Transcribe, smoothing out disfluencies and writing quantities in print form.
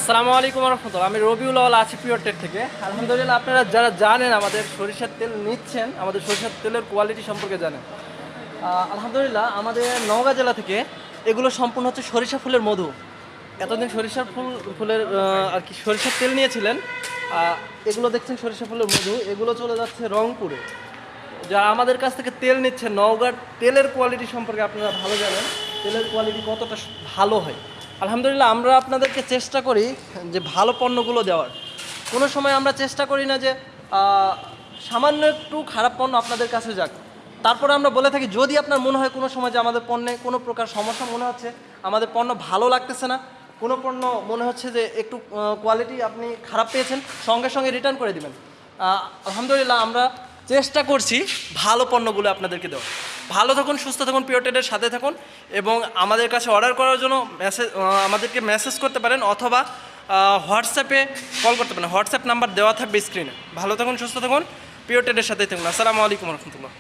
আসসালামু আলাইকুম রহমতুল্লাহ। আমি রবিউল আউয়াল আছি পিওর টেক থেকে। আলহামদুলিল্লাহ, আপনারা যারা জানেন আমাদের সরিষার তেল নিচ্ছেন, আমাদের সরিষার তেলের কোয়ালিটি সম্পর্কে জানেন। আলহামদুলিল্লাহ, আমাদের নওগাঁ জেলা থেকে এগুলো সম্পূর্ণ হচ্ছে সরিষা ফুলের মধু। এতদিন সরিষার ফুলের আর কি সরিষার তেল নিয়েছিলেন, এগুলো দেখছেন সরিষা ফুলের মধু, এগুলো চলে যাচ্ছে রংপুরে। যারা আমাদের কাছ থেকে তেল নিচ্ছেন, নওগাঁর তেলের কোয়ালিটি সম্পর্কে আপনারা ভালো জানেন, তেলের কোয়ালিটি কতটা ভালো হয়। আলহামদুলিল্লাহ, আমরা আপনাদেরকে চেষ্টা করি যে ভালো পণ্যগুলো দেওয়ার। কোনো সময় আমরা চেষ্টা করি না যে সামান্য একটু খারাপ পণ্য আপনাদের কাছে যাক। তারপরে আমরা বলে থাকি, যদি আপনার মনে হয় কোনো সময় যে আমাদের পণ্যে কোনো প্রকার সমস্যা মনে হচ্ছে, আমাদের পণ্য ভালো লাগতেছে না, কোনো পণ্য মনে হচ্ছে যে একটু কোয়ালিটি আপনি খারাপ পেয়েছেন, সঙ্গে সঙ্গে রিটার্ন করে দিবেন। আলহামদুলিল্লাহ, আমরা চেষ্টা করছি ভালো পণ্যগুলো আপনাদেরকে দেওয়া। ভালো থাকুন, সুস্থ থাকুন, পিওর ট্রেডের সাথে থাকুন এবং আমাদের কাছে অর্ডার করার জন্য আমাদেরকে মেসেজ করতে পারেন অথবা হোয়াটসঅ্যাপে কল করতে পারেন। হোয়াটসঅ্যাপ নাম্বার দেওয়া থাকবে স্ক্রিনে। ভালো থাকুন, সুস্থ থাকুন, পিওর ট্রেডের সাথেই থাকুন। আসসালামু আলাইকুম রহমতুল্লাহ।